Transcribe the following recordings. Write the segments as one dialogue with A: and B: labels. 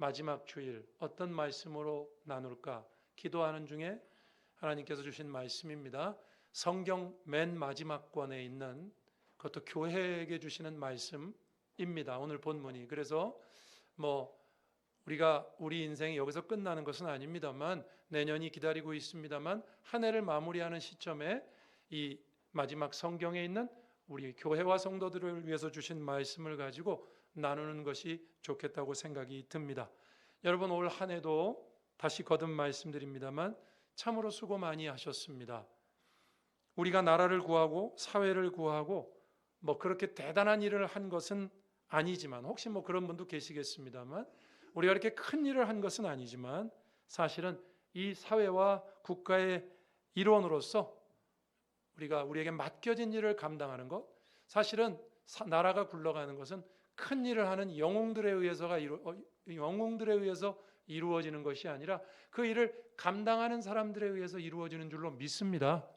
A: 마지막 주일 어떤 말씀으로 나눌까 기도하는 중에 하나님께서 주신 말씀입니다. 성경 맨 마지막 권에 있는 그것도 교회에게 주시는 말씀입니다. 오늘 본문이. 그래서 우리가 우리 인생이 여기서 끝나는 것은 아닙니다만 내년이 기다리고 있습니다만 한 해를 마무리하는 시점에 이 마지막 성경에 있는 우리 교회와 성도들을 위해서 주신 말씀을 가지고 나누는 것이 좋겠다고 생각이 듭니다. 여러분 올 한 해도 다시 거듭 말씀드립니다만 참으로 수고 많이 하셨습니다. 우리가 나라를 구하고 사회를 구하고 그렇게 대단한 일을 한 것은 아니지만 혹시 그런 분도 계시겠습니다만 우리가 이렇게 큰 일을 한 것은 아니지만 사실은 이 사회와 국가의 일원으로서 우리에게 맡겨진 일을 감당하는 것, 사실은 나라가 굴러가는 것은 큰 일을 하는 영웅들에 의해서 이루어지는 것이 아니라 그 일을 감당하는 사람들에 의해서 이루어지는 줄로 믿습니다.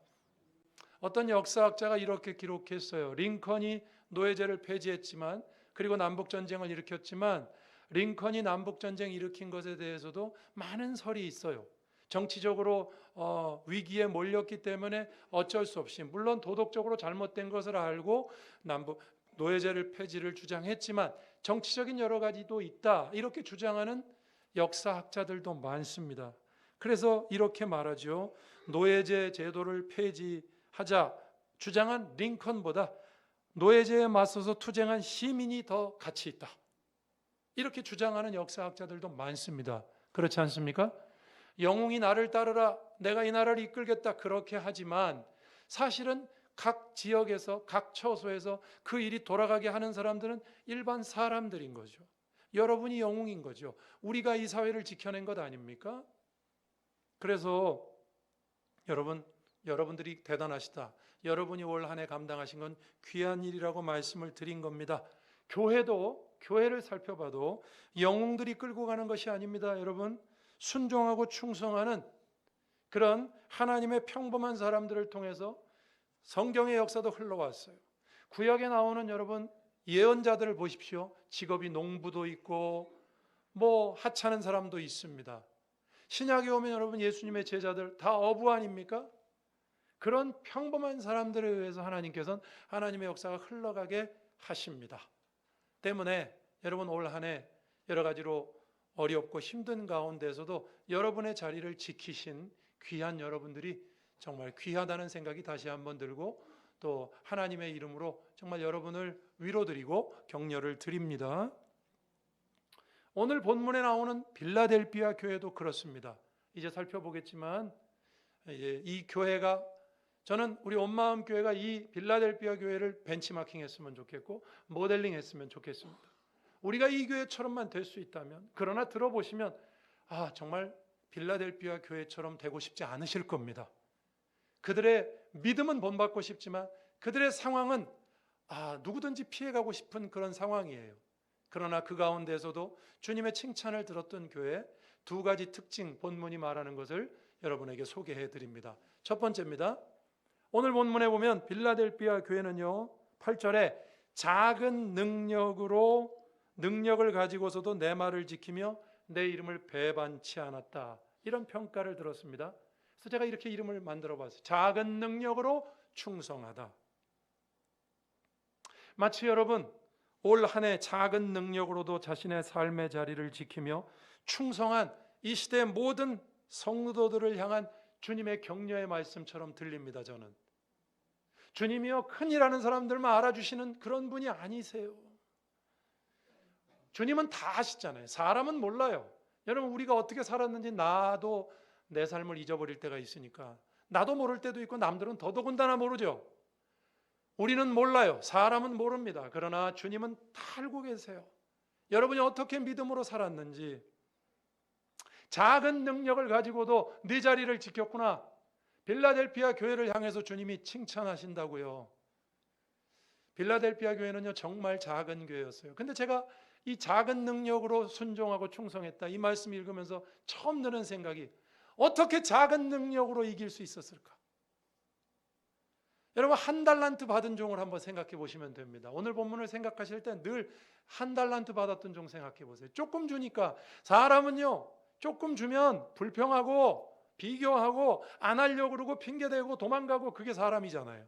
A: 어떤 역사학자가 이렇게 기록했어요. 링컨이 노예제를 폐지했지만 그리고 남북전쟁을 일으켰지만 링컨이 남북전쟁 일으킨 것에 대해서도 많은 설이 있어요. 정치적으로 위기에 몰렸기 때문에 어쩔 수 없이 물론 도덕적으로 잘못된 것을 알고 노예제를 폐지를 주장했지만 정치적인 여러 가지도 있다 이렇게 주장하는 역사학자들도 많습니다. 그래서 이렇게 말하죠. 노예제 제도를 폐지하자 주장한 링컨보다 노예제에 맞서서 투쟁한 시민이 더 가치 있다. 이렇게 주장하는 역사학자들도 많습니다. 그렇지 않습니까? 영웅이 나를 따르라, 내가 이 나라를 이끌겠다 그렇게 하지만 사실은 각 지역에서 각 처소에서 그 일이 돌아가게 하는 사람들은 일반 사람들인 거죠. 여러분이 영웅인 거죠. 우리가 이 사회를 지켜낸 것 아닙니까? 그래서 여러분들이 대단하시다. 여러분이 올 한 해 감당하신 건 귀한 일이라고 말씀을 드린 겁니다. 교회를 살펴봐도 영웅들이 끌고 가는 것이 아닙니다. 여러분, 순종하고 충성하는 그런 하나님의 평범한 사람들을 통해서 성경의 역사도 흘러왔어요. 구약에 나오는 여러분 예언자들을 보십시오. 직업이 농부도 있고 하찮은 사람도 있습니다. 신약에 오면 여러분 예수님의 제자들 다 어부 아닙니까? 그런 평범한 사람들에 의해서 하나님께서는 하나님의 역사가 흘러가게 하십니다. 때문에 여러분 올 한 해 여러 가지로 어렵고 힘든 가운데서도 여러분의 자리를 지키신 귀한 여러분들이 정말 귀하다는 생각이 다시 한번 들고 또 하나님의 이름으로 정말 여러분을 위로드리고 격려를 드립니다. 오늘 본문에 나오는 빌라델비아 교회도 그렇습니다. 이제 살펴보겠지만 이 교회가 저는 우리 온마음 교회가 이 빌라델비아 교회를 벤치마킹 했으면 좋겠고 모델링 했으면 좋겠습니다. 우리가 이 교회처럼만 될 수 있다면 그러나 들어보시면 정말 빌라델비아 교회처럼 되고 싶지 않으실 겁니다. 그들의 믿음은 본받고 싶지만 그들의 상황은 누구든지 피해가고 싶은 그런 상황이에요. 그러나 그 가운데서도 주님의 칭찬을 들었던 교회 두 가지 특징 본문이 말하는 것을 여러분에게 소개해 드립니다. 첫 번째입니다. 오늘 본문에 보면 빌라델비아 교회는요 8절에 작은 능력을 가지고서도 내 말을 지키며 내 이름을 배반치 않았다 이런 평가를 들었습니다. 그래서 제가 이렇게 이름을 만들어 봤어요. 작은 능력으로 충성하다. 마치 여러분 올 한 해 작은 능력으로도 자신의 삶의 자리를 지키며 충성한 이 시대의 모든 성도들을 향한 주님의 격려의 말씀처럼 들립니다. 저는 주님이요 큰일 하는 사람들만 알아주시는 그런 분이 아니세요. 주님은 다 아시잖아요. 사람은 몰라요. 여러분 우리가 어떻게 살았는지 나도 내 삶을 잊어버릴 때가 있으니까 나도 모를 때도 있고 남들은 더더군다나 모르죠. 우리는 몰라요. 사람은 모릅니다. 그러나 주님은 다 알고 계세요. 여러분이 어떻게 믿음으로 살았는지 작은 능력을 가지고도 네 자리를 지켰구나. 빌라델비아 교회를 향해서 주님이 칭찬하신다고요. 빌라델비아 교회는요 정말 작은 교회였어요. 근데 제가 이 작은 능력으로 순종하고 충성했다 이 말씀 읽으면서 처음 드는 생각이 어떻게 작은 능력으로 이길 수 있었을까? 여러분 한 달란트 받은 종을 한번 생각해 보시면 됩니다. 오늘 본문을 생각하실 때 늘 한 달란트 받았던 종 생각해 보세요. 조금 주니까, 사람은요 조금 주면 불평하고 비교하고 안 하려고 그러고 핑계대고 도망가고, 그게 사람이잖아요.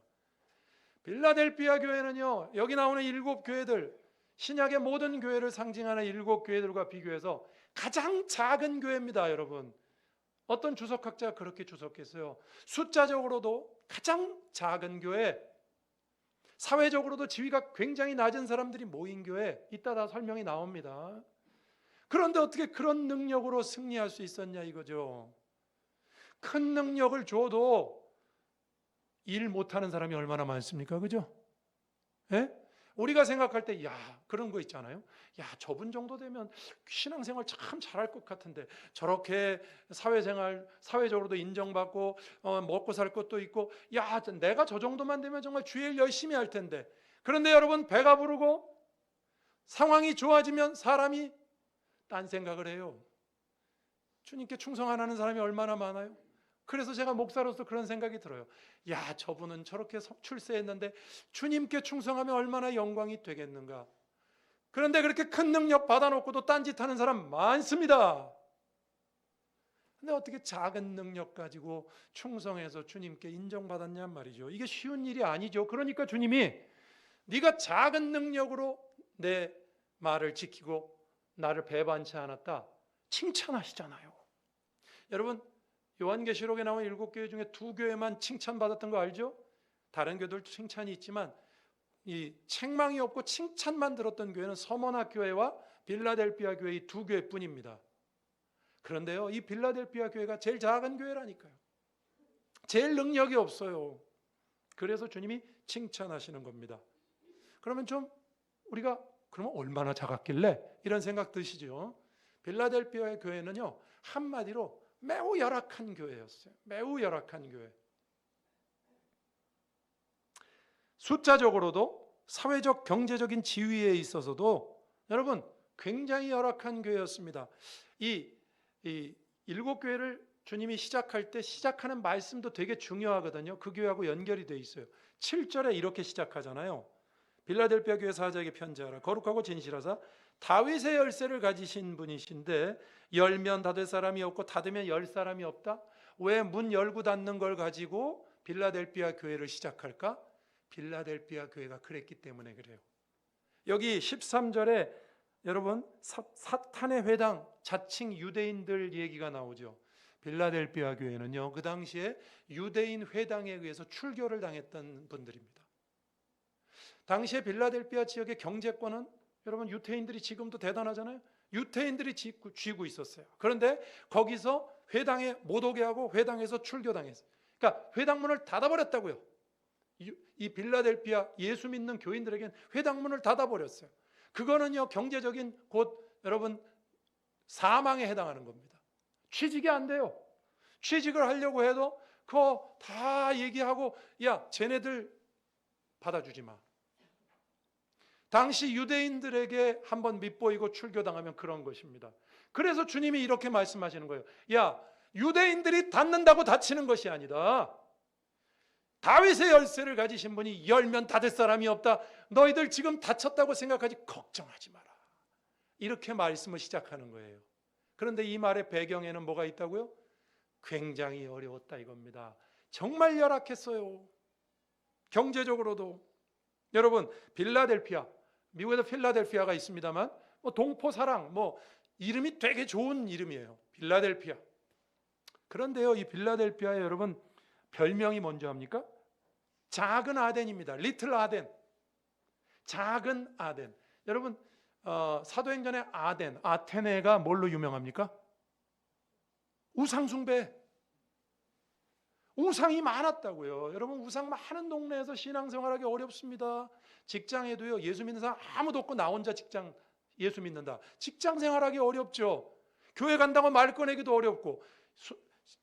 A: 빌라델피아 교회는요, 여기 나오는 7교회들, 신약의 모든 교회를 상징하는 7교회들과 비교해서 가장 작은 교회입니다. 여러분, 어떤 주석학자가 그렇게 주석했어요. 숫자적으로도 가장 작은 교회, 사회적으로도 지위가 굉장히 낮은 사람들이 모인 교회, 이따 다 설명이 나옵니다. 그런데 어떻게 그런 능력으로 승리할 수 있었냐 이거죠. 큰 능력을 줘도 일 못하는 사람이 얼마나 많습니까? 그죠? 예? 우리가 생각할 때, 야, 그런 거 있잖아요. 야, 저분 정도 되면 신앙생활 참 잘할 것 같은데, 저렇게 사회생활, 사회적으로도 인정받고, 먹고 살 것도 있고, 야, 내가 저 정도만 되면 정말 주의 일 열심히 할 텐데. 그런데 여러분, 배가 부르고 상황이 좋아지면 사람이 딴 생각을 해요. 주님께 충성 안 하는 사람이 얼마나 많아요? 그래서 제가 목사로서 그런 생각이 들어요. 야, 저분은 저렇게 출세했는데 주님께 충성하면 얼마나 영광이 되겠는가. 그런데 그렇게 큰 능력 받아놓고도 딴짓하는 사람 많습니다. 근데 어떻게 작은 능력 가지고 충성해서 주님께 인정받았냔 말이죠. 이게 쉬운 일이 아니죠. 그러니까 주님이 네가 작은 능력으로 내 말을 지키고 나를 배반치 않았다, 칭찬하시잖아요. 여러분, 요한계시록에 나온 7교회 중에 2교회만 칭찬받았던 거 알죠? 다른 교회들도 칭찬이 있지만 이 책망이 없고 칭찬만 들었던 교회는 서머나 교회와 빌라델피아 교회, 이 2교회뿐입니다. 그런데요, 이 빌라델피아 교회가 제일 작은 교회라니까요. 제일 능력이 없어요. 그래서 주님이 칭찬하시는 겁니다. 그러면 좀 우리가 그러면 얼마나 작았길래 이런 생각 드시죠? 빌라델피아의 교회는요, 한마디로 매우 열악한 교회였어요. 매우 열악한 교회. 숫자적으로도 사회적 경제적인 지위에 있어서도 여러분 굉장히 열악한 교회였습니다. 이 7교회를 주님이 시작할 때 시작하는 말씀도 되게 중요하거든요. 그 교회하고 연결이 돼 있어요. 7절에 이렇게 시작하잖아요. 빌라델피아 교회 사자에게 편지하라. 거룩하고 진실하사 다윗의 열쇠를 가지신 분이신데 열면 닫을 사람이 없고 닫으면 열 사람이 없다. 왜 문 열고 닫는 걸 가지고 빌라델피아 교회를 시작할까? 빌라델피아 교회가 그랬기 때문에 그래요. 여기 13절에 여러분 사탄의 회당, 자칭 유대인들 얘기가 나오죠. 빌라델피아 교회는요, 그 당시에 유대인 회당에 의해서 출교를 당했던 분들입니다. 당시에 빌라델피아 지역의 경제권은 여러분 유태인들이 지금도 대단하잖아요. 유태인들이 쥐고 있었어요. 그런데 거기서 회당에 못 오게 하고 회당에서 출교당했어요. 그러니까 회당문을 닫아버렸다고요. 이 빌라델피아 예수 믿는 교인들에겐 회당문을 닫아버렸어요. 그거는요, 경제적인 곧 여러분 사망에 해당하는 겁니다. 취직이 안 돼요. 취직을 하려고 해도 그거 다 얘기하고, 야, 쟤네들 받아주지 마. 당시 유대인들에게 한번 밉보이고 출교당하면 그런 것입니다. 그래서 주님이 이렇게 말씀하시는 거예요. 야, 유대인들이 닫는다고 닫히는 것이 아니다. 다윗의 열쇠를 가지신 분이 열면 닫을 사람이 없다. 너희들 지금 닫혔다고 생각하지 걱정하지 마라. 이렇게 말씀을 시작하는 거예요. 그런데 이 말의 배경에는 뭐가 있다고요? 굉장히 어려웠다 이겁니다. 정말 열악했어요. 경제적으로도. 여러분, 빌라델피아, 미국에도 필라델피아가 있습니다만 동포사랑 이름이 되게 좋은 이름이에요. 빌라델피아. 그런데요, 이 빌라델피아에 여러분 별명이 뭔지 압니까? 작은 아덴입니다. 리틀 아덴. 작은 아덴. 여러분 사도행전의 아덴, 아테네가 뭘로 유명합니까? 우상 숭배. 우상이 많았다고요. 여러분 우상 많은 동네에서 신앙생활하기 어렵습니다. 직장에도요, 예수 믿는 사람 아무도 없고 나 혼자 직장 예수 믿는다. 직장 생활하기 어렵죠. 교회 간다고 말 꺼내기도 어렵고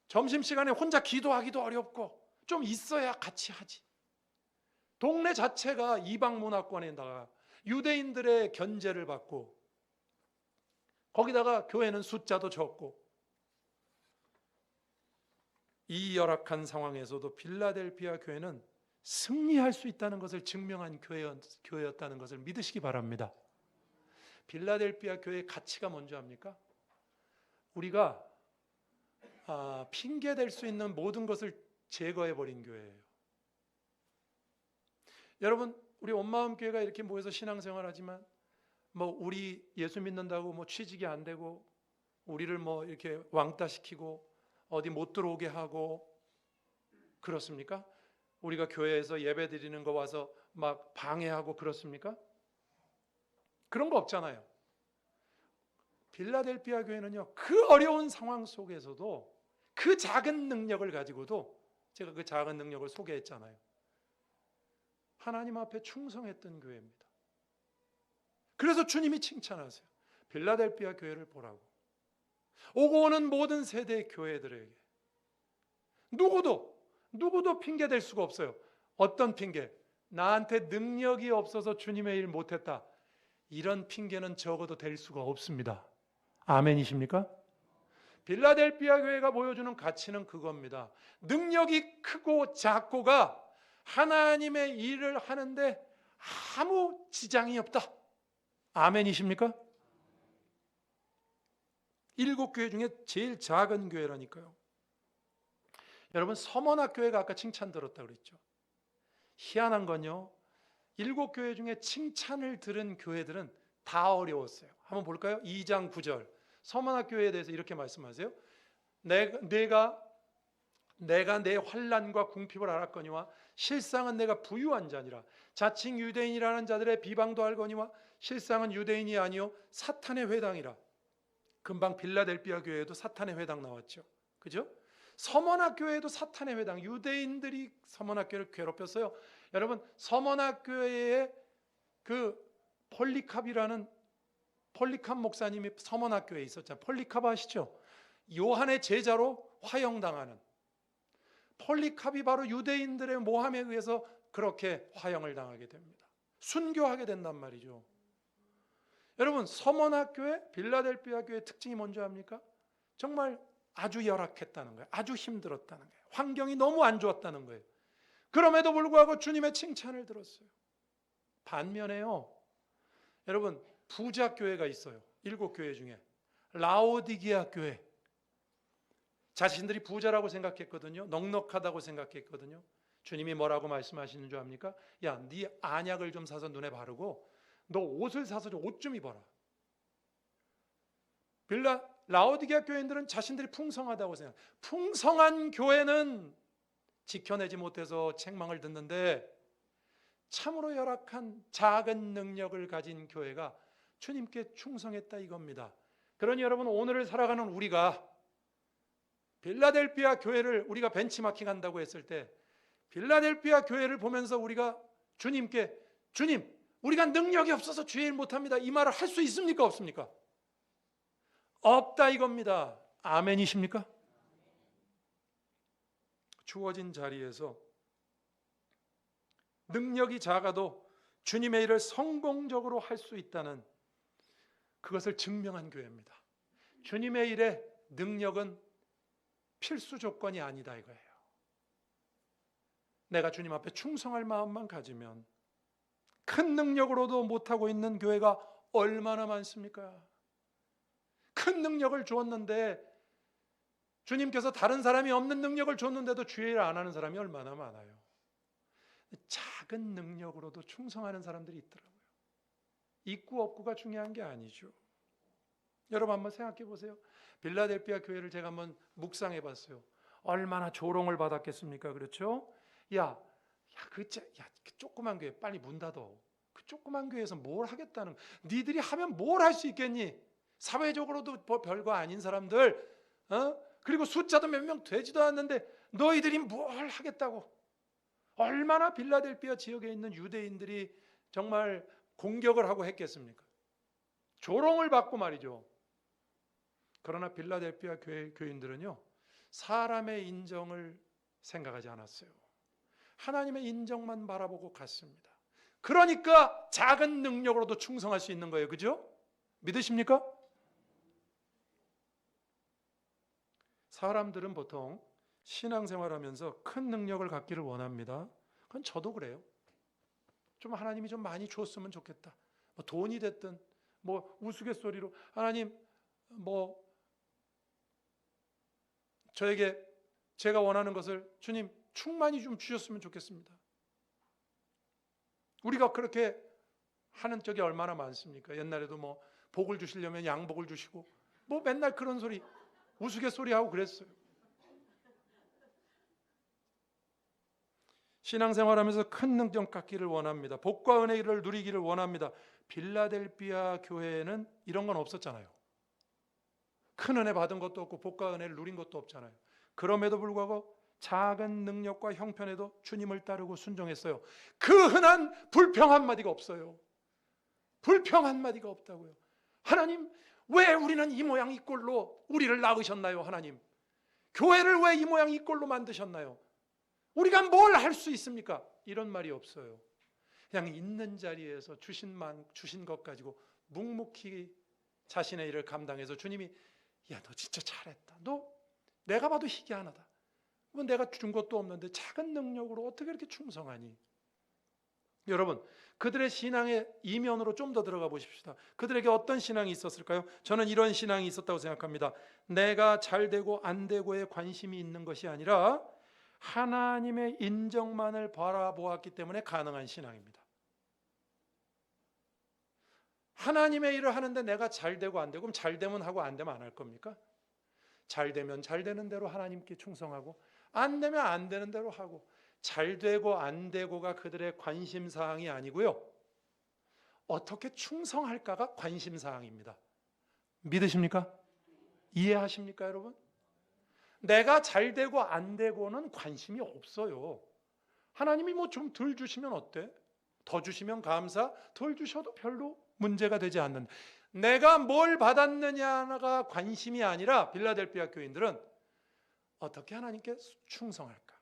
A: 점심시간에 혼자 기도하기도 어렵고 좀 있어야 같이 하지. 동네 자체가 이방 문화권에다가 유대인들의 견제를 받고 거기다가 교회는 숫자도 적고, 이 열악한 상황에서도 빌라델피아 교회는 승리할 수 있다는 것을 증명한 교회였다는 것을 믿으시기 바랍니다. 빌라델피아 교회의 가치가 뭔지 압니까? 우리가 핑계댈 수 있는 모든 것을 제거해버린 교회예요. 여러분, 우리 온마음교회가 이렇게 모여서 신앙생활하지만 우리 예수 믿는다고 취직이 안 되고 우리를 이렇게 왕따시키고 어디 못 들어오게 하고 그렇습니까? 우리가 교회에서 예배 드리는 거 와서 막 방해하고 그렇습니까? 그런 거 없잖아요. 빌라델피아 교회는요, 그 어려운 상황 속에서도 그 작은 능력을 가지고도, 제가 그 작은 능력을 소개했잖아요, 하나님 앞에 충성했던 교회입니다. 그래서 주님이 칭찬하세요. 빌라델피아 교회를 보라고. 오고 오는 모든 세대의 교회들에게 누구도 핑계 댈 수가 없어요. 어떤 핑계? 나한테 능력이 없어서 주님의 일 못했다, 이런 핑계는 적어도 될 수가 없습니다. 아멘이십니까? 빌라델피아 교회가 보여주는 가치는 그겁니다. 능력이 크고 작고가 하나님의 일을 하는데 아무 지장이 없다. 아멘이십니까? 7교회 중에 제일 작은 교회라니까요. 여러분, 서머나교회가 아까 칭찬 들었다고 그랬죠. 희한한 건요, 7교회 중에 칭찬을 들은 교회들은 다 어려웠어요. 한번 볼까요? 2장 9절 서머나교회에 대해서 이렇게 말씀하세요. 내가 내 환난과 궁핍을 알았거니와 실상은 내가 부유한 자니라. 자칭 유대인이라는 자들의 비방도 알거니와 실상은 유대인이 아니요 사탄의 회당이라. 금방 빌라델피아 교회에도 사탄의 회당 나왔죠. 그죠? 서머나 교회도 사탄의 회당, 유대인들이 서머나 교회를 괴롭혔어요. 여러분, 서머나 교회에 그 폴리캅 목사님이 서머나 교회에 있었잖아요. 폴리캅 아시죠? 요한의 제자로 화형당하는, 폴리캅이 바로 유대인들의 모함에 의해서 그렇게 화형을 당하게 됩니다. 순교하게 된단 말이죠. 여러분, 서머나 교회, 빌라델피아 교회의 특징이 뭔지 압니까? 정말 아주 열악했다는 거예요. 아주 힘들었다는 거예요. 환경이 너무 안 좋았다는 거예요. 그럼에도 불구하고 주님의 칭찬을 들었어요. 반면에요, 여러분, 부자 교회가 있어요. 7교회 중에 라오디게아 교회. 자신들이 부자라고 생각했거든요. 넉넉하다고 생각했거든요. 주님이 뭐라고 말씀하시는 줄 압니까? 야, 네 안약을 좀 사서 눈에 바르고 너 옷을 사서 옷 좀 입어라. 라오디게아 교인들은 자신들이 풍성하다고 생각. 풍성한 교회는 지켜내지 못해서 책망을 듣는데, 참으로 열악한 작은 능력을 가진 교회가 주님께 충성했다 이겁니다. 그러니 여러분, 오늘을 살아가는 우리가 빌라델피아 교회를 우리가 벤치마킹한다고 했을 때, 빌라델피아 교회를 보면서 우리가 주님께, 주님, 우리가 능력이 없어서 주의 일 못합니다, 이 말을 할 수 있습니까? 없습니까? 없다 이겁니다. 아멘이십니까? 주어진 자리에서 능력이 작아도 주님의 일을 성공적으로 할 수 있다는, 그것을 증명한 교회입니다. 주님의 일에 능력은 필수 조건이 아니다 이거예요. 내가 주님 앞에 충성할 마음만 가지면 큰 능력으로도 못하고 있는 교회가 얼마나 많습니까? 큰 능력을 주었는데, 주님께서 다른 사람이 없는 능력을 줬는데도 주의 일을 안 하는 사람이 얼마나 많아요. 작은 능력으로도 충성하는 사람들이 있더라고요. 있고 없고가 중요한 게 아니죠. 여러분, 한번 생각해 보세요. 빌라델피아 교회를 제가 한번 묵상해 봤어요. 얼마나 조롱을 받았겠습니까? 그렇죠? 그 조그만 교회 빨리 문 닫어. 그 조그만 교회에서 뭘 하겠다는, 니들이 하면 뭘 할 수 있겠니? 사회적으로도 별거 아닌 사람들, 그리고 숫자도 몇 명 되지도 않는데 너희들이 뭘 하겠다고. 얼마나 빌라델피아 지역에 있는 유대인들이 정말 공격을 하고 했겠습니까? 조롱을 받고 말이죠. 그러나 빌라델피아 교인들은요, 사람의 인정을 생각하지 않았어요. 하나님의 인정만 바라보고 갔습니다. 그러니까 작은 능력으로도 충성할 수 있는 거예요. 그죠? 믿으십니까? 사람들은 보통 신앙생활하면서 큰 능력을 갖기를 원합니다. 그건 저도 그래요. 좀 하나님이 좀 많이 줬으면 좋겠다. 뭐 돈이 됐든 뭐 우스갯소리로 하나님 뭐 저에게 제가 원하는 것을 주님 충만히 좀 주셨으면 좋겠습니다. 우리가 그렇게 하는 적이 얼마나 많습니까? 옛날에도 뭐 복을 주시려면 양복을 주시고 뭐 맨날 그런 소리 우스갯소리 하고 그랬어요. 신앙생활하면서 큰 능력 갖기를 원합니다. 복과 은혜를 누리기를 원합니다. 빌라델비아 교회에는 이런 건 없었잖아요. 큰 은혜 받은 것도 없고 복과 은혜를 누린 것도 없잖아요. 그럼에도 불구하고 작은 능력과 형편에도 주님을 따르고 순종했어요. 그 흔한 불평 한마디가 없어요. 불평 한마디가 없다고요. 하나님, 왜 우리는 이 모양 이 꼴로 우리를 낳으셨나요? 하나님, 교회를 왜 이 모양 이 꼴로 만드셨나요? 우리가 뭘 할 수 있습니까? 이런 말이 없어요. 그냥 있는 자리에서 주신 것 가지고 묵묵히 자신의 일을 감당해서 주님이 야, 너 진짜 잘했다. 너 내가 봐도 희귀하다. 뭐 내가 준 것도 없는데 작은 능력으로 어떻게 이렇게 충성하니? 여러분, 그들의 신앙의 이면으로 좀 더 들어가 보십시다. 그들에게 어떤 신앙이 있었을까요? 저는 이런 신앙이 있었다고 생각합니다. 내가 잘 되고 안 되고에 관심이 있는 것이 아니라 하나님의 인정만을 바라보았기 때문에 가능한 신앙입니다. 하나님의 일을 하는데 내가 잘 되고 안 되고, 그럼 잘 되면 하고 안 되면 안 할 겁니까? 잘 되면 잘 되는 대로 하나님께 충성하고, 안 되면 안 되는 대로 하고, 잘 되고 안 되고가 그들의 관심사항이 아니고요, 어떻게 충성할까가 관심사항입니다. 믿으십니까? 이해하십니까, 여러분? 내가 잘 되고 안 되고는 관심이 없어요. 하나님이 뭐 좀 덜 주시면 어때? 더 주시면 감사, 덜 주셔도 별로 문제가 되지 않는, 내가 뭘 받았느냐가 관심이 아니라 빌라델비아 교인들은 어떻게 하나님께 충성할까?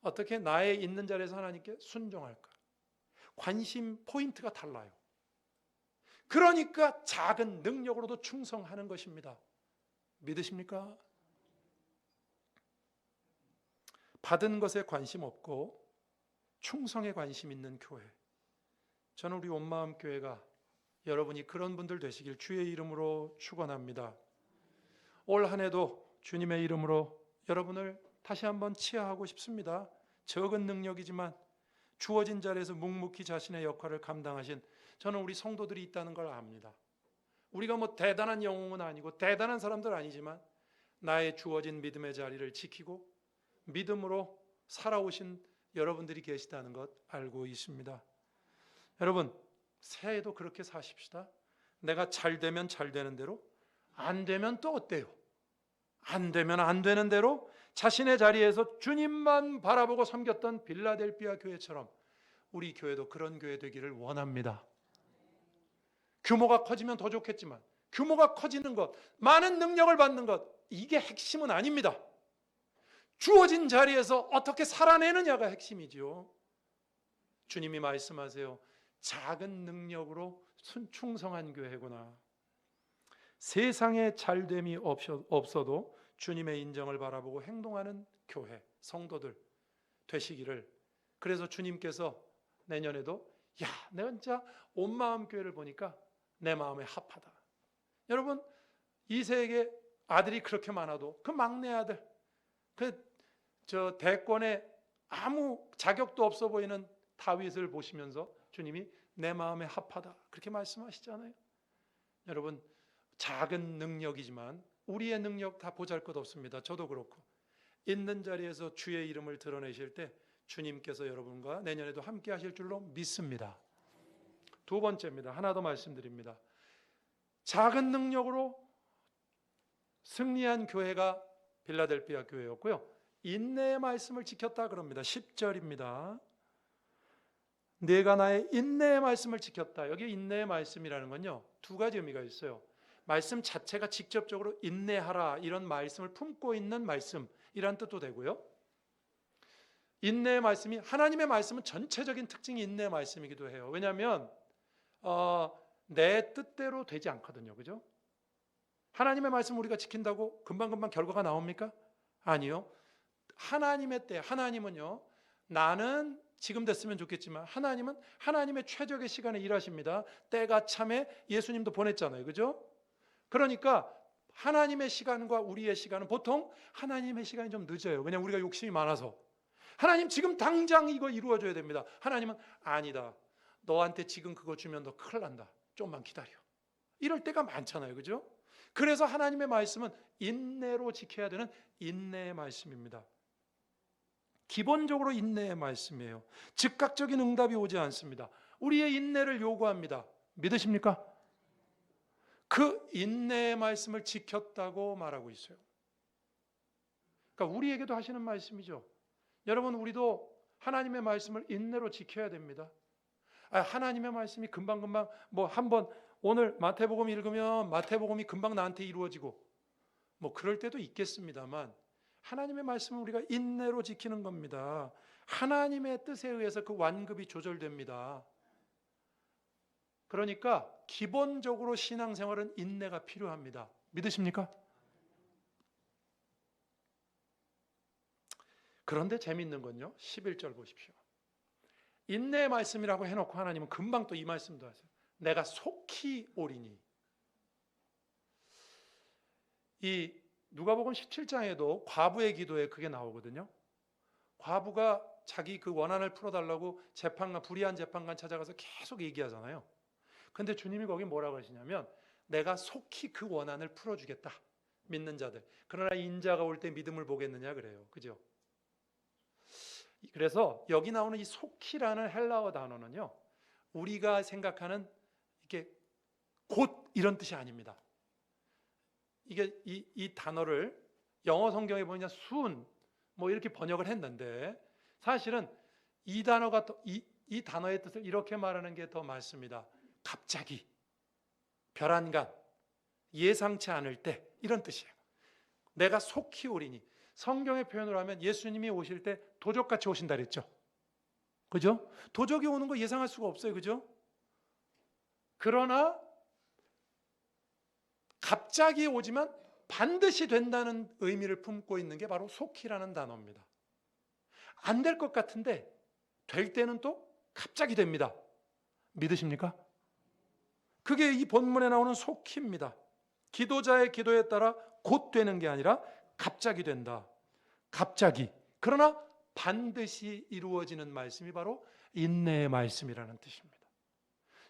A: 어떻게 나의 있는 자리에서 하나님께 순종할까? 관심 포인트가 달라요. 그러니까 작은 능력으로도 충성하는 것입니다. 믿으십니까? 받은 것에 관심 없고 충성에 관심 있는 교회, 저는 우리 온마음 교회가 여러분이 그런 분들 되시길 주의 이름으로 축원합니다. 올 한 해도 주님의 이름으로 여러분을 다시 한번 치하하고 싶습니다. 적은 능력이지만 주어진 자리에서 묵묵히 자신의 역할을 감당하신, 저는 우리 성도들이 있다는 걸 압니다. 우리가 뭐 대단한 영웅은 아니고 대단한 사람들 아니지만 나의 주어진 믿음의 자리를 지키고 믿음으로 살아오신 여러분들이 계시다는 것 알고 있습니다. 여러분, 새해에도 그렇게 사십시다. 내가 잘 되면 잘 되는 대로, 안 되면 또 어때요? 안 되면 안 되는 대로 자신의 자리에서 주님만 바라보고 섬겼던 빌라델비아 교회처럼 우리 교회도 그런 교회 되기를 원합니다. 규모가 커지면 더 좋겠지만 규모가 커지는 것, 많은 능력을 받는 것, 이게 핵심은 아닙니다. 주어진 자리에서 어떻게 살아내느냐가 핵심이지요. 주님이 말씀하세요. 작은 능력으로 충성한 교회구나. 세상에 잘됨이 없어도 주님의 인정을 바라보고 행동하는 교회, 성도들 되시기를. 그래서 주님께서 내년에도 야, 내가 진짜 온 마음 교회를 보니까 내 마음에 합하다. 여러분, 이 세계 아들이 그렇게 많아도 그 막내 아들, 저 대권에 아무 자격도 없어 보이는 다윗을 보시면서 주님이 내 마음에 합하다 그렇게 말씀하시잖아요. 여러분, 작은 능력이지만 우리의 능력 다 보잘것없습니다. 저도 그렇고 있는 자리에서 주의 이름을 드러내실 때 주님께서 여러분과 내년에도 함께 하실 줄로 믿습니다. 두 번째입니다. 하나 더 말씀드립니다. 작은 능력으로 승리한 교회가 빌라델비아 교회였고요, 인내의 말씀을 지켰다 그럽니다. 10절입니다. 내가 나의 인내의 말씀을 지켰다. 여기 인내의 말씀이라는 건요, 두 가지 의미가 있어요. 말씀 자체가 직접적으로 인내하라 이런 말씀을 품고 있는 말씀이란 뜻도 되고요, 인내의 말씀이, 하나님의 말씀은 전체적인 특징이 인내의 말씀이기도 해요. 왜냐하면 내 뜻대로 되지 않거든요. 그죠? 하나님의 말씀 우리가 지킨다고 금방금방 결과가 나옵니까? 아니요. 하나님의 때, 하나님은요 나는 지금 됐으면 좋겠지만 하나님은 하나님의 최적의 시간에 일하십니다. 때가 참에 예수님도 보냈잖아요. 그죠? 그러니까 하나님의 시간과 우리의 시간은 보통 하나님의 시간이 좀 늦어요. 그냥 우리가 욕심이 많아서. 하나님 지금 당장 이거 이루어줘야 됩니다. 하나님은 아니다. 너한테 지금 그거 주면 너 큰일 난다. 좀만 기다려. 이럴 때가 많잖아요. 그죠? 그래서 하나님의 말씀은 인내로 지켜야 되는 인내의 말씀입니다. 기본적으로 인내의 말씀이에요. 즉각적인 응답이 오지 않습니다. 우리의 인내를 요구합니다. 믿으십니까? 그 인내의 말씀을 지켰다고 말하고 있어요. 그러니까 우리에게도 하시는 말씀이죠. 여러분, 우리도 하나님의 말씀을 인내로 지켜야 됩니다. 하나님의 말씀이 금방금방 뭐 한번 오늘 마태복음 읽으면 마태복음이 금방 나한테 이루어지고 뭐 그럴 때도 있겠습니다만 하나님의 말씀은 우리가 인내로 지키는 겁니다. 하나님의 뜻에 의해서 그 완급이 조절됩니다. 그러니까 기본적으로 신앙생활은 인내가 필요합니다. 믿으십니까? 그런데 재미있는 건요. 11절 보십시오. 인내의 말씀이라고 해놓고 하나님은 금방 또 이 말씀도 하세요. 내가 속히 오리니. 이 누가복음 17장에도 과부의 기도에 그게 나오거든요. 과부가 자기 그 원한을 풀어달라고 재판관, 불의한 재판관 찾아가서 계속 얘기하잖아요. 근데 주님이 거기 뭐라고 하시냐면 내가 속히 그 원한을 풀어주겠다. 믿는 자들. 그러나 인자가 올 때 믿음을 보겠느냐 그래요. 그죠? 그래서 여기 나오는 이 속히라는 헬라어 단어는요. 우리가 생각하는 이게 곧 이런 뜻이 아닙니다. 이게 이 단어를 영어 성경에 보면 soon 뭐 이렇게 번역을 했는데 사실은 이 단어가 이 단어의 뜻을 이렇게 말하는 게 더 맞습니다. 갑자기, 별안간, 예상치 않을 때 이런 뜻이에요. 내가 속히 오리니. 성경의 표현으로 하면 예수님이 오실 때 도적같이 오신다 그랬죠. 그죠? 도적이 오는 거 예상할 수가 없어요. 그죠? 그러나 갑자기 오지만 반드시 된다는 의미를 품고 있는 게 바로 속히라는 단어입니다. 안 될 것 같은데 될 때는 또 갑자기 됩니다. 믿으십니까? 그게 이 본문에 나오는 속히입니다. 기도자의 기도에 따라 곧 되는 게 아니라 갑자기 된다. 갑자기. 그러나 반드시 이루어지는 말씀이 바로 인내의 말씀이라는 뜻입니다.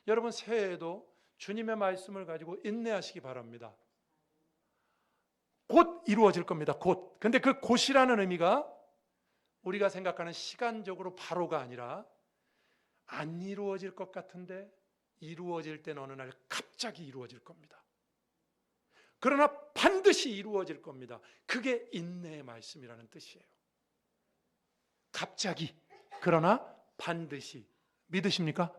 A: 여러분 새해에도 주님의 말씀을 가지고 인내하시기 바랍니다. 곧 이루어질 겁니다. 곧. 근데 그 곧이라는 의미가 우리가 생각하는 시간적으로 바로가 아니라 안 이루어질 것 같은데 이루어질 때는 어느 날 갑자기 이루어질 겁니다. 그러나 반드시 이루어질 겁니다. 그게 인내의 말씀이라는 뜻이에요. 갑자기, 그러나 반드시. 믿으십니까?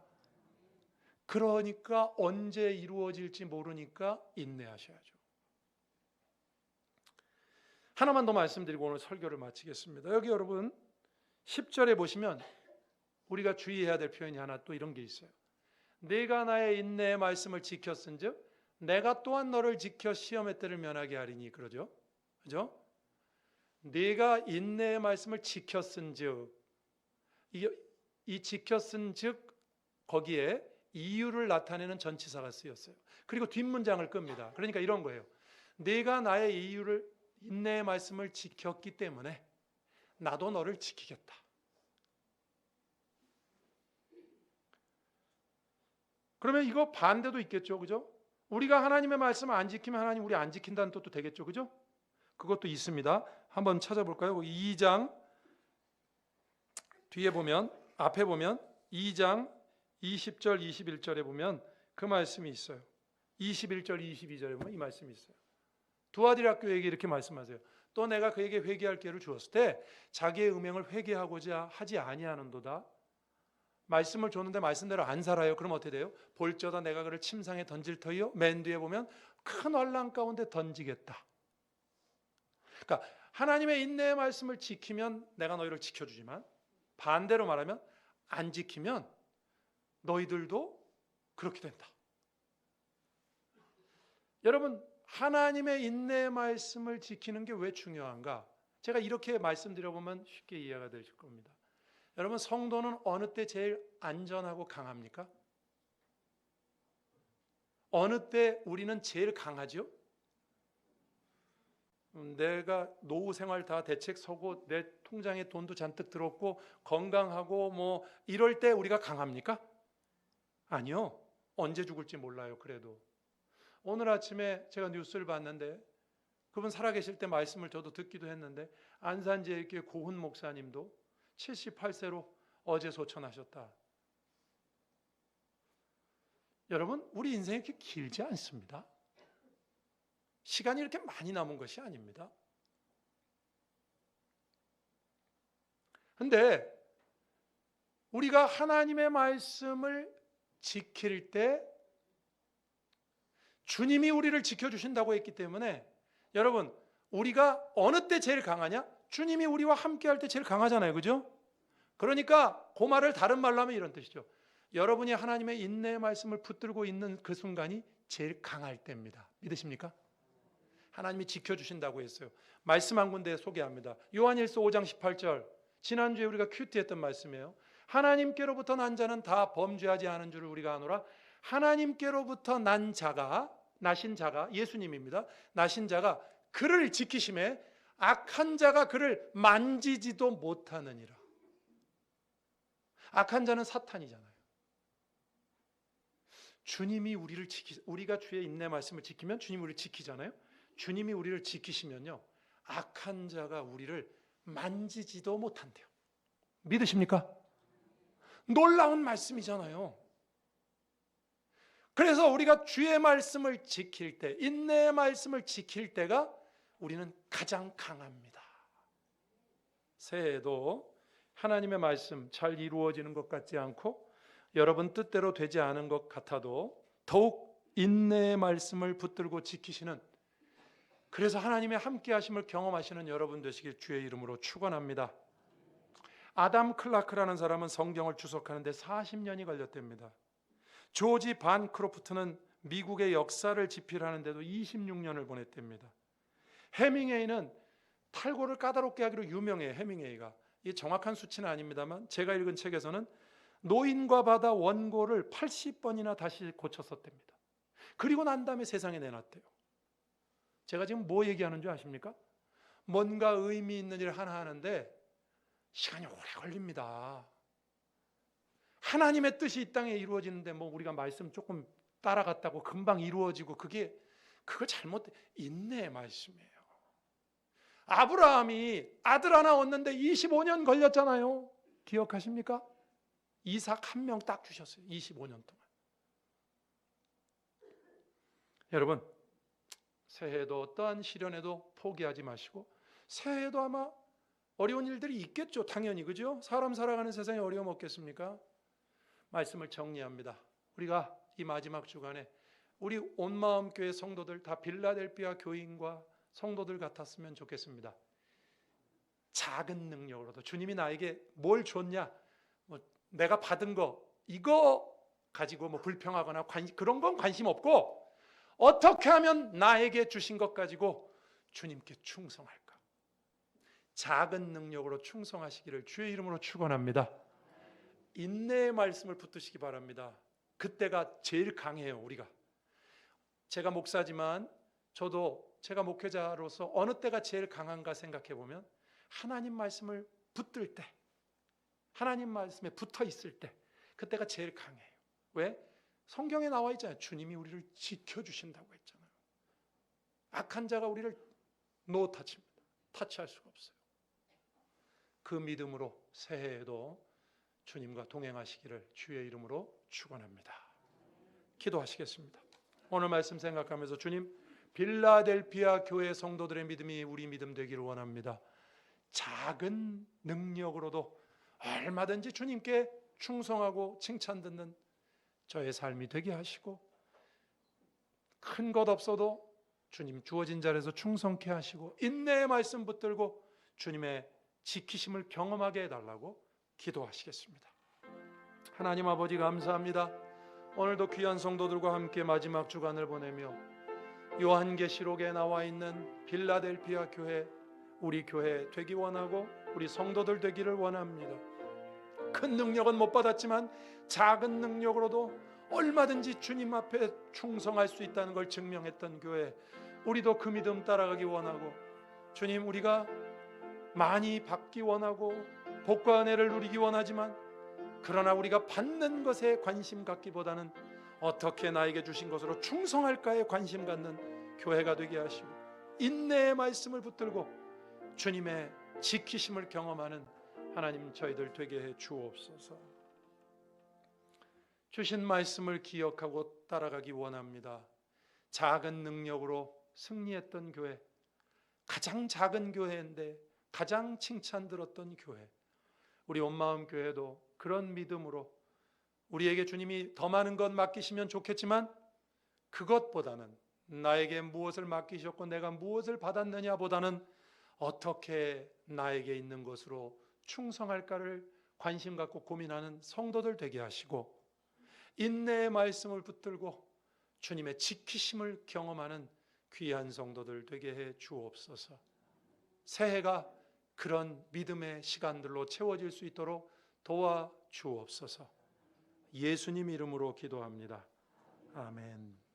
A: 그러니까 언제 이루어질지 모르니까 인내하셔야죠. 하나만 더 말씀드리고 오늘 설교를 마치겠습니다. 여기 여러분 10절에 보시면 우리가 주의해야 될 표현이 하나 또 이런 게 있어요. 내가 나의 인내의 말씀을 지켰은즉 내가 또한 너를 지켜 시험의 때를 면하게 하리니. 그러죠? 그죠? 내가 인내의 말씀을 지켰은즉 이 지켰은즉 거기에 이유를 나타내는 전치사가 쓰였어요. 그리고 뒷문장을 끕니다. 그러니까 이런 거예요. 내가 나의 인내의 말씀을 지켰기 때문에 나도 너를 지키겠다. 그러면 이거 반대도 있겠죠. 그죠? 우리가 하나님의 말씀을 안 지키면 하나님 우리 안 지킨다는 뜻도 되겠죠. 그죠? 그것도 있습니다. 한번 찾아볼까요? 2장 뒤에 보면, 앞에 보면 2장 20절 21절에 보면 그 말씀이 있어요. 21절 22절에 보면 이 말씀이 있어요. 두아디라 교회에게 이렇게 말씀하세요. 또 내가 그에게 회개할 기회를 주었을 때 자기의 음행을 회개하고자 하지 아니하는도다. 말씀을 줬는데 말씀대로 안 살아요. 그럼 어떻게 돼요? 볼저다 내가 그를 침상에 던질 터이요. 맨 뒤에 보면 큰 환난 가운데 던지겠다. 그러니까 하나님의 인내의 말씀을 지키면 내가 너희를 지켜주지만 반대로 말하면 안 지키면 너희들도 그렇게 된다. 여러분 하나님의 인내의 말씀을 지키는 게 왜 중요한가? 제가 이렇게 말씀드려보면 쉽게 이해가 되실 겁니다. 여러분, 성도는 어느 때 제일 안전하고 강합니까? 어느 때 우리는 제일 강하죠? 내가 노후 생활 다 대책 서고 내 통장에 돈도 잔뜩 들었고 건강하고 뭐 이럴 때 우리가 강합니까? 아니요. 언제 죽을지 몰라요. 그래도 오늘 아침에 제가 뉴스를 봤는데 그분 살아계실 때 말씀을 저도 듣기도 했는데 안산제일교회 고훈 목사님도 78세로 어제 소천하셨다. 여러분, 우리 인생이 이렇게 길지 않습니다. 시간이 이렇게 많이 남은 것이 아닙니다. 근데 우리가 하나님의 말씀을 지킬 때 주님이 우리를 지켜주신다고 했기 때문에 여러분, 우리가 어느 때 제일 강하냐? 주님이 우리와 함께 할 때 제일 강하잖아요. 그죠? 그러니까 그 말을 다른 말로 하면 이런 뜻이죠. 여러분이 하나님의 인내의 말씀을 붙들고 있는 그 순간이 제일 강할 때입니다. 믿으십니까? 하나님이 지켜주신다고 했어요. 말씀 한 군데 소개합니다. 요한일서 5장 18절, 지난주에 우리가 큐티했던 말씀이에요. 하나님께로부터 난 자는 다 범죄하지 않은 줄을 우리가 아노라. 하나님께로부터 나신 자가 예수님입니다. 나신 자가 그를 지키심에 악한 자가 그를 만지지도 못하느니라. 악한 자는 사탄이잖아요. 주님이 우리를 우리가 주의 인내 말씀을 지키면 주님이 우리를 지키잖아요. 주님이 우리를 지키시면요, 악한 자가 우리를 만지지도 못한대요. 믿으십니까? 놀라운 말씀이잖아요. 그래서 우리가 주의 말씀을 지킬 때, 인내의 말씀을 지킬 때가 우리는 가장 강합니다. 새해에도 하나님의 말씀 잘 이루어지는 것 같지 않고 여러분 뜻대로 되지 않은 것 같아도 더욱 인내의 말씀을 붙들고 지키시는, 그래서 하나님의 함께 하심을 경험하시는 여러분 되시길 주의 이름으로 축원합니다. 아담 클라크라는 사람은 성경을 주석하는데 40년이 걸렸답니다. 조지 반 크로프트는 미국의 역사를 집필하는데도 26년을 보냈답니다. 해밍웨이는 탈고를 까다롭게 하기로 유명해요. 해밍웨이가. 이 정확한 수치는 아닙니다만 제가 읽은 책에서는 노인과 바다 원고를 80번이나 다시 고쳤었답니다. 그리고 난 다음에 세상에 내놨대요. 제가 지금 뭐 얘기하는 줄 아십니까? 뭔가 의미 있는 일 하나 하는데 시간이 오래 걸립니다. 하나님의 뜻이 이 땅에 이루어지는데 뭐 우리가 말씀 조금 따라갔다고 금방 이루어지고 그거 잘못된 인내의 말씀이에요. 아브라함이 아들 하나 얻는데 25년 걸렸잖아요. 기억하십니까? 이삭 한 명 딱 주셨어요. 25년 동안. 여러분, 새해에도 어떠한 시련에도 포기하지 마시고, 새해에도 아마 어려운 일들이 있겠죠. 당연히. 그죠? 사람 살아가는 세상에 어려움 없겠습니까? 말씀을 정리합니다. 우리가 이 마지막 주간에 우리 온마음 교회 성도들 다 빌라델피아 교인과 성도들 같았으면 좋겠습니다. 작은 능력으로도 주님이 나에게 뭘 줬냐, 뭐 내가 받은 거 이거 가지고 뭐 불평하거나 그런 건 관심 없고, 어떻게 하면 나에게 주신 것 가지고 주님께 충성할까? 작은 능력으로 충성하시기를 주의 이름으로 축원합니다. 인내의 말씀을 붙드시기 바랍니다. 그때가 제일 강해요. 우리가. 제가 목사지만 저도 제가 목회자로서 어느 때가 제일 강한가 생각해 보면 하나님 말씀을 붙들 때, 하나님 말씀에 붙어 있을 때, 그때가 제일 강해요. 왜? 성경에 나와 있잖아요. 주님이 우리를 지켜주신다고 했잖아요. 악한 자가 우리를 노타치입니다. 타치할 수가 없어요. 그 믿음으로 새해에도 주님과 동행하시기를 주의 이름으로 축원합니다. 기도하시겠습니다. 오늘 말씀 생각하면서 주님, 빌라델피아 교회 성도들의 믿음이 우리 믿음 되기를 원합니다. 작은 능력으로도 얼마든지 주님께 충성하고 칭찬 듣는 저의 삶이 되게 하시고, 큰 것 없어도 주님 주어진 자리에서 충성케 하시고, 인내의 말씀 붙들고 주님의 지키심을 경험하게 해달라고 기도하시겠습니다. 하나님 아버지, 감사합니다. 오늘도 귀한 성도들과 함께 마지막 주간을 보내며 요한계시록에 나와 있는 빌라델피아 교회, 우리 교회 되기 원하고 우리 성도들 되기를 원합니다. 큰 능력은 못 받았지만 작은 능력으로도 얼마든지 주님 앞에 충성할 수 있다는 걸 증명했던 교회, 우리도 그 믿음 따라가기 원하고, 주님, 우리가 많이 받기 원하고 복과 은혜를 누리기 원하지만, 그러나 우리가 받는 것에 관심 갖기보다는 어떻게 나에게 주신 것으로 충성할까에 관심 갖는 교회가 되게 하시고, 인내의 말씀을 붙들고 주님의 지키심을 경험하는 하나님 저희들 되게 해 주옵소서. 주신 말씀을 기억하고 따라가기 원합니다. 작은 능력으로 승리했던 교회, 가장 작은 교회인데 가장 칭찬 들었던 교회, 우리 온마음 교회도 그런 믿음으로 우리에게 주님이 더 많은 것 맡기시면 좋겠지만, 그것보다는 나에게 무엇을 맡기셨고 내가 무엇을 받았느냐 보다는 어떻게 나에게 있는 것으로 충성할까를 관심 갖고 고민하는 성도들 되게 하시고, 인내의 말씀을 붙들고 주님의 지키심을 경험하는 귀한 성도들 되게 해 주옵소서. 새해가 그런 믿음의 시간들로 채워질 수 있도록 도와 주옵소서. 예수님 이름으로 기도합니다. 아멘.